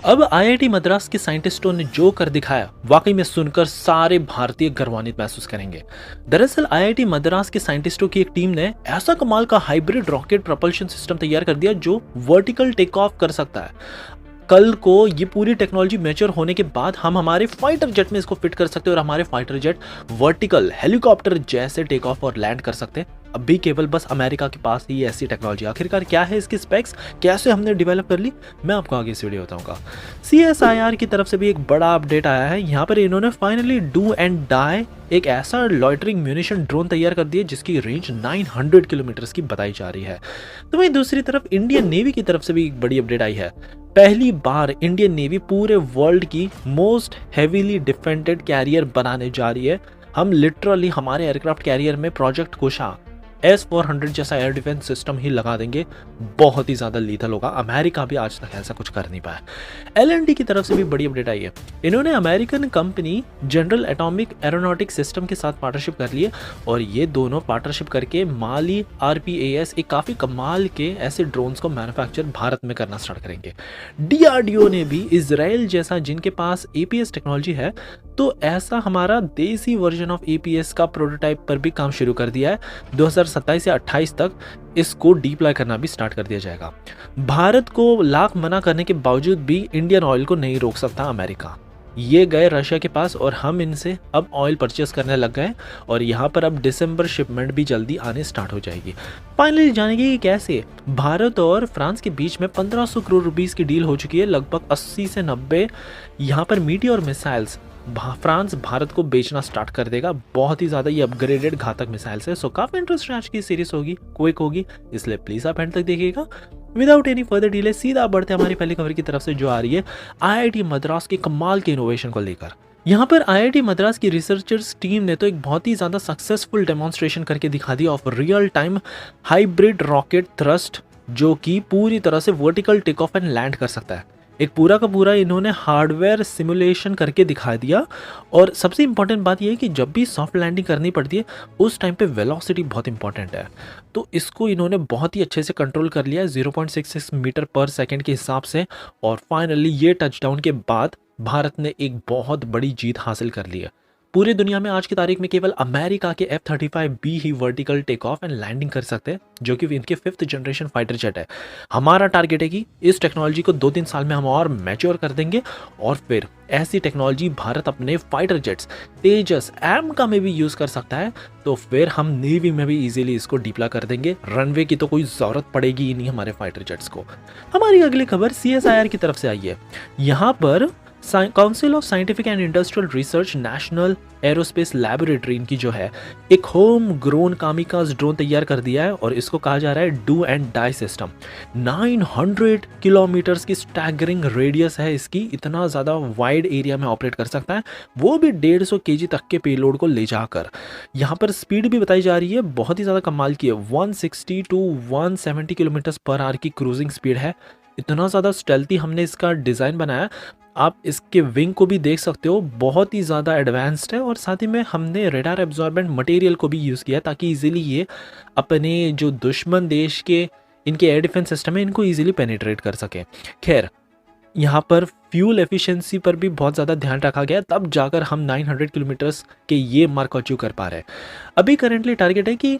अब आईआईटी मद्रास के साइंटिस्टों ने जो कर दिखाया, वाकई में सुनकर सारे भारतीय गर्वान्वित महसूस करेंगे। दरअसल आईआईटी मद्रास के साइंटिस्टों की एक टीम ने ऐसा कमाल का हाइब्रिड रॉकेट प्रोपल्शन सिस्टम तैयार कर दिया जो वर्टिकल टेक ऑफ कर सकता है। कल को ये पूरी टेक्नोलॉजी मैच्योर होने के बाद हम हमारे फाइटर जेट में इसको फिट कर सकते हैं और हमारे फाइटर जेट वर्टिकल हेलीकॉप्टर जैसे टेक ऑफ और लैंड कर सकते हैं। अभी केवल बस अमेरिका के पास ही ऐसी टेक्नोलॉजी। आखिरकार क्या है इसकी स्पेक्स, कैसे हमने डेवलप कर ली, मैं आपको आगे इस वीडियो बताऊंगा। CSIR की तरफ से भी एक बड़ा अपडेट आया है। यहाँ पर इन्होंने फाइनली डू एंड डाई एक ऐसा लॉइटरिंग म्यूनिशन ड्रोन तैयार कर दिया जिसकी रेंज 900 किलोमीटर की बताई जा रही है। तो वहीं दूसरी तरफ इंडियन नेवी की तरफ से भी एक बड़ी अपडेट आई है। पहली बार इंडियन नेवी पूरे वर्ल्ड की मोस्ट हेवीली डिफेंडेड कैरियर बनाने जा रही है। हम लिटरली हमारे एयरक्राफ्ट कैरियर में प्रोजेक्ट कुशा S-400 जैसा एयर डिफेंस सिस्टम ही लगा देंगे। बहुत ही ज्यादा लीथल होगा। अमेरिका भी आज तक ऐसा कुछ कर नहीं पाया। LND की तरफ से भी बड़ी अपडेट आई है। इन्होंने American company general atomic aeronautic system के साथ पार्टनरशिप कर ली है और ये दोनों पार्टनरशिप करके माली RPAS एक काफी कमाल के ऐसे ड्रोन्स को मैन्युफैक्चर भारत में करना स्टार्ट करेंगे। DRDO ने भी इजराइल जैसा, जिनके पास APS टेक्नोलॉजी है, तो ऐसा हमारा देसी वर्जन ऑफ APS का प्रोटोटाइप पर भी काम शुरू कर दिया है। 2027 से 28 तक इसको डिप्लॉय करना भी स्टार्ट कर दिया जाएगा। भारत को लाख मना करने के बावजूद भी इंडियन ऑयल को नहीं रोक सकता अमेरिका। ये गए रशिया के पास और हम इनसे अब ऑयल परचेस करने लग गए और यहाँ पर अब दिसंबर शिपमेंट भी जल्दी आने स्टार्ट हो जाएगी। फाइनली जानेंगे कि कैसे भारत और फ्रांस के बीच में 1500 करोड़ रुपीस की डील हो चुकी है। लगभग 80 से 90 यहाँ पर मीटियोर मिसाइल्स फ्रांस भारत को बेचना स्टार्ट कर देगा। बहुत ही ज्यादा ये अपग्रेडेड घातक मिसाइल्स है। सो काफी इंटरेस्टिंग आज की सीरीज होगी, क्विक होगी, इसलिए प्लीज आप एंड तक देखिएगा। विदाउट एनी फर्दर डिले सीधा बढ़ते हमारी पहली खबर की तरफ से, जो आ रही है आईआईटी मद्रास के कमाल के इनोवेशन को लेकर। यहाँ पर आईआईटी मद्रास की रिसर्चर्स टीम ने तो एक बहुत ही ज्यादा सक्सेसफुल डेमोन्स्ट्रेशन करके दिखा दिया of real time hybrid rocket thrust, जो कि पूरी तरह से vertical take off and land कर सकता है। एक पूरा का पूरा इन्होंने हार्डवेयर सिमुलेशन करके दिखा दिया। और सबसे इंपॉर्टेंट बात यह है कि जब भी सॉफ्ट लैंडिंग करनी पड़ती है उस टाइम पे वेलोसिटी बहुत इंपॉर्टेंट है, तो इसको इन्होंने बहुत ही अच्छे से कंट्रोल कर लिया है 0.66 मीटर पर सेकंड के हिसाब से। और फाइनली ये टचडाउन के बाद भारत ने एक बहुत बड़ी जीत हासिल कर ली है। पूरी दुनिया में आज की तारीख में केवल अमेरिका के F-35B ही vertical take off and landing कर सकते हैं, जो कि इनके 5th जनरेशन फाइटर जेट है। हमारा टारगेट है कि इस टेक्नोलॉजी को 2-3 साल में हम और मैच्योर कर देंगे और फिर ऐसी टेक्नोलॉजी भारत अपने फाइटर जेट्स तेजस AMCA में भी यूज कर सकता है, तो फिर हम नेवी में भी इजीली इसको डिप्लॉय कर देंगे। रनवे की तो कोई जरूरत पड़ेगी ही नहीं हमारे फाइटर जेट्स को। हमारी अगली खबर CSIR की तरफ से आई है। यहाँ पर council of scientific and industrial research national aerospace laboratory इनकी जो है एक होम ग्रोन कामिकाज ड्रोन तैयार कर दिया है और इसको कहा जा रहा है do and die system. 900 kilometres की स्टैगरिंग रेडियस है इसकी। इतना ज़्यादा वाइड एरिया में ऑपरेट कर सकता है, वो भी 150 kg तक के पेलोड को ले जाकर। यहाँ पर स्पीड भी बताई जा रही है बहुत ही ज़्यादा कमाल की है। 160 to 170 किलोमीटर पर आवर की क्रूजिंग स्पीड है। इतना ज़्यादा स्टेल्थी हमने इसका डिज़ाइन बनाया। आप इसके विंग को भी देख सकते हो, बहुत ही ज़्यादा एडवांस्ड है। और साथ ही में हमने रेडार एब्जॉर्बेंट मटेरियल को भी यूज़ किया ताकि इजीली ये अपने जो दुश्मन देश के इनके एयर डिफेंस सिस्टम है इनको इजीली पेनिट्रेट कर सके। खैर, यहाँ पर फ्यूल एफिशिएंसी पर भी बहुत ज़्यादा ध्यान रखा गया, तब जाकर हम 900 किलोमीटर्स के ये मार्क अचीव कर पा रहे हैं। अभी करेंटली टारगेट है कि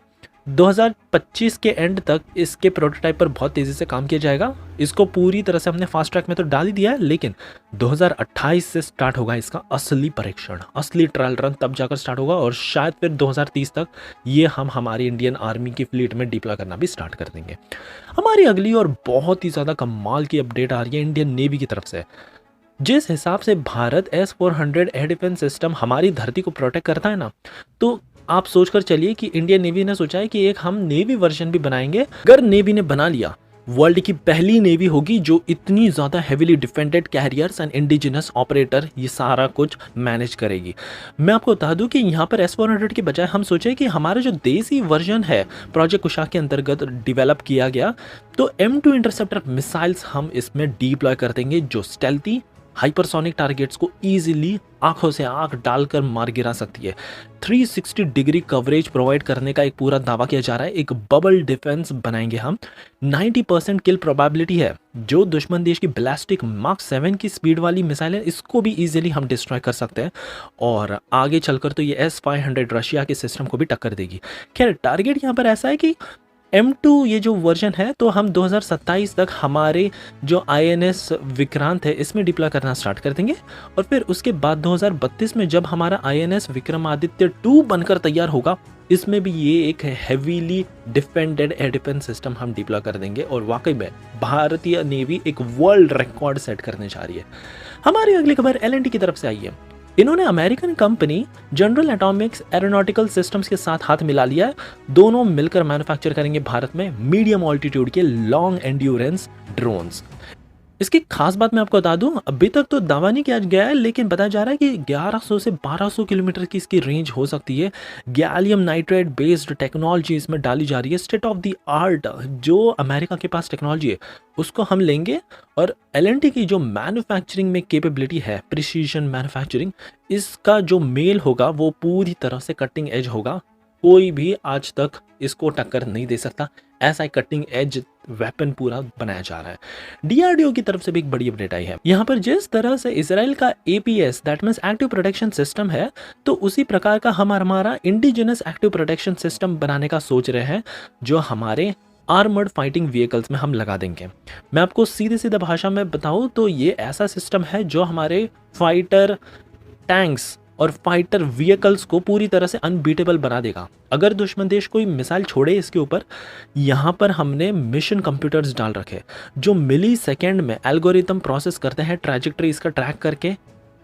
2025 के एंड तक इसके प्रोटोटाइप पर बहुत तेज़ी से काम किया जाएगा। इसको पूरी तरह से हमने फास्ट ट्रैक में तो डाल ही दिया है, लेकिन 2028 से स्टार्ट होगा इसका असली परीक्षण, असली ट्रायल रन तब जाकर स्टार्ट होगा। और शायद फिर 2030 तक ये हम हमारी इंडियन आर्मी की फ्लीट में डिप्लॉय करना भी स्टार्ट कर देंगे। हमारी अगली और बहुत ही ज़्यादा कमाल की अपडेट आ रही है इंडियन नेवी की तरफ से। जिस हिसाब से Bharat S-400 air defence system हमारी धरती को प्रोटेक्ट करता है ना, तो आप सोचकर चलिए कि इंडियन नेवी ने सोचा है कि एक हम नेवी वर्जन भी बनाएंगे। अगर नेवी ने बना लिया, वर्ल्ड की पहली नेवी होगी जो इतनी ज़्यादा heavily defended carriers and indigenous operator ये सारा कुछ मैनेज करेगी। मैं आपको बता दूं कि यहाँ पर S-400 के बजाय हम सोचे कि हमारा जो देसी वर्जन है प्रोजेक्ट कुशा के अंतर्गत डेवलप किया गया, तो M2 इंटरसेप्टर मिसाइल्स हम इसमें डिप्लॉय कर देंगे जो स्टेल्थी हाइपरसोनिक टारगेट्स को इजीली आंखों से आंख डालकर मार गिरा सकती है। 360 डिग्री कवरेज प्रोवाइड करने का एक पूरा दावा किया जा रहा है। एक बबल डिफेंस बनाएंगे हम। 90% किल प्रोबेबिलिटी है। जो दुश्मन देश की बैलिस्टिक मार्क 7 की स्पीड वाली मिसाइल है, इसको भी इजीली हम डिस्ट्रॉय कर सकते हैं और आगे चलकर तो ये S-500 रशिया के सिस्टम को भी टक्कर देगी। खैर टारगेट यहाँ पर ऐसा है कि M2 ये जो वर्जन है तो हम 2027 तक हमारे जो INS विक्रांत है इसमें डिप्लॉय करना स्टार्ट कर देंगे और फिर उसके बाद 2032 में जब हमारा INS विक्रमादित्य 2 बनकर तैयार होगा, इसमें भी ये एक heavily defended air defence system हम डिप्लॉय कर देंगे और वाकई में भारतीय नेवी एक वर्ल्ड रिकॉर्ड सेट करने जा रही है। हमारी अगली खबर L&T की तरफ से आई है। इन्होंने American company general Atomics aeronautical systems के साथ हाथ मिला लिया है। दोनों मिलकर मैन्युफैक्चर करेंगे भारत में मीडियम ऑल्टीट्यूड के लॉन्ग एंड्योरेंस ड्रोन्स। इसकी खास बात मैं आपको बता दूं, अभी तक तो दावा नहीं किया गया है लेकिन बताया जा रहा है कि 1100 से 1200 किलोमीटर की इसकी रेंज हो सकती है। गैलियम नाइट्राइड बेस्ड टेक्नोलॉजी इसमें डाली जा रही है। स्टेट ऑफ द आर्ट जो अमेरिका के पास टेक्नोलॉजी है उसको हम लेंगे और L&T की जो मैन्युफैक्चरिंग में कैपेबिलिटी है, प्रिसीजन मैन्युफैक्चरिंग, इसका जो मेल होगा वो पूरी तरह से कटिंग एज होगा। कोई भी आज तक इसको टक्कर नहीं दे सकता। ऐसा कटिंग एज वेपन पूरा बनाया जा रहा है। DRDO की तरफ से भी एक बड़ी अपडेट आई है। यहाँ पर जिस तरह से इजराइल का APS that means active protection system है, तो उसी प्रकार का हम हमारा इंडिजिनस एक्टिव प्रोटेक्शन सिस्टम बनाने का सोच रहे हैं जो हमारे आर्मर्ड फाइटिंग व्हीकल्स में हम लगा देंगे। मैं आपको सीधे सीधे भाषा में बताऊं तो ये ऐसा सिस्टम है जो हमारे फाइटर टैंक्स और फाइटर व्हीकल्स को पूरी तरह से अनबीटेबल बना देगा। अगर दुश्मन देश कोई मिसाइल छोड़े इसके ऊपर, यहाँ पर हमने मिशन कंप्यूटर्स डाल रखे जो मिली सेकेंड में एल्गोरिथम प्रोसेस करते हैं, ट्रैजेक्टरी इसका ट्रैक करके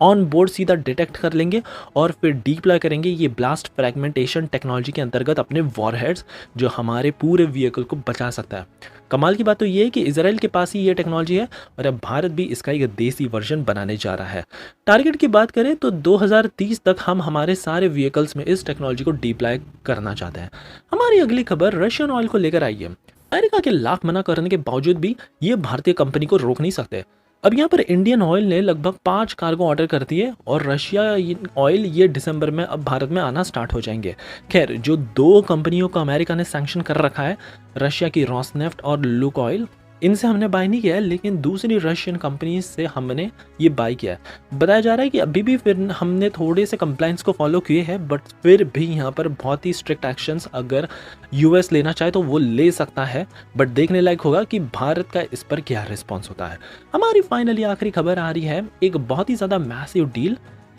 ऑन बोर्ड सीधा डिटेक्ट कर लेंगे और फिर डिप्लॉय करेंगे ये ब्लास्ट फ्रैगमेंटेशन टेक्नोलॉजी के अंतर्गत अपने वॉरहेड्स, जो हमारे पूरे व्हीकल को बचा सकता है। कमाल की बात तो ये है कि इजराइल के पास ही ये टेक्नोलॉजी है और अब भारत भी इसका एक देसी वर्जन बनाने जा रहा है। टारगेट की बात करें तो 2030 तक हम हमारे सारे व्हीकल्स में इस टेक्नोलॉजी को डिप्लॉय करना चाहते हैं। हमारी अगली खबर रशियन ऑयल को लेकर आई है। अमेरिका के लाख मना करने के बावजूद भी ये भारतीय कंपनी को रोक नहीं सकते। अब यहाँ पर इंडियन ऑयल ने लगभग 5 कार्गो ऑर्डर कर दिए और रशिया ऑयल ये दिसंबर में अब भारत में आना स्टार्ट हो जाएंगे। खैर जो 2 कंपनियों को अमेरिका ने सैंक्शन कर रखा है, रशिया की रोसनेफ्ट और लुक ऑयल, इनसे हमने बाय नहीं किया है लेकिन दूसरी रशियन कंपनी से हमने ये बाय किया है। बताया जा रहा है कि अभी भी फिर हमने थोड़े से कंप्लाइंस को फॉलो किए हैं, बट फिर भी यहाँ पर बहुत ही स्ट्रिक्ट एक्शंस अगर US लेना चाहे तो वो ले सकता है। बट देखने लायक होगा कि भारत का इस पर क्या रिस्पॉन्स होता है। हमारी फाइनली आखिरी खबर आ रही है, एक बहुत ही ज़्यादा मैसिव डील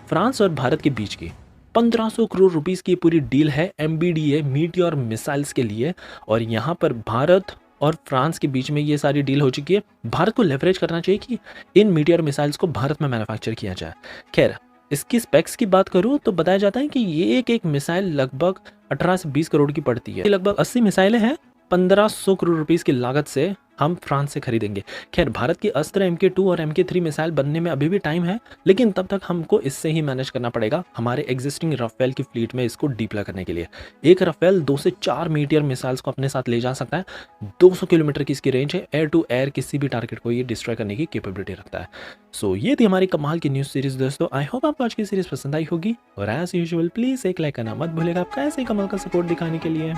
फ्रांस और भारत के बीच की। 1500 करोड़ रुपीस की पूरी डील है MBDA मीटियोर मिसाइल्स के लिए और यहाँ पर भारत और फ्रांस के बीच में ये सारी डील हो चुकी है। भारत को लेवरेज करना चाहिए कि इन मीटियोर मिसाइल्स को भारत में मैन्युफैक्चर किया जाए। खैर इसकी स्पेक्स की बात करूं तो बताया जाता है कि ये एक मिसाइल लगभग 18 से 20 करोड़ की पड़ती है। लगभग 80 मिसाइलें हैं। 1500 करोड़ रुपीस की लागत से हम फ्रांस से खरीदेंगे। खैर भारत की अस्त्र MK2 और MK3 मिसाइल बनने में अभी भी टाइम है, लेकिन तब तक हमको इससे ही मैनेज करना पड़ेगा हमारे एग्जिस्टिंग राफेल की फ्लीट में इसको डिप्लॉय करने के लिए। एक राफेल 2 से 4 मीटियर मिसाइल्स को अपने साथ ले जा सकता है। 200 किलोमीटर की इसकी रेंज है। एयर टू एयर किसी भी टारगेट को ये डिस्ट्रॉय करने की कैपेबिलिटी रखता है। सो ये थी हमारी कमाल की न्यूज सीरीज दोस्तों। आई होप आपको आज की सीरीज पसंद आई होगी और एज यूजुअल प्लीज एक लाइक करना मत भूलेगा आपका ऐसे ही कमाल का सपोर्ट दिखाने के लिए।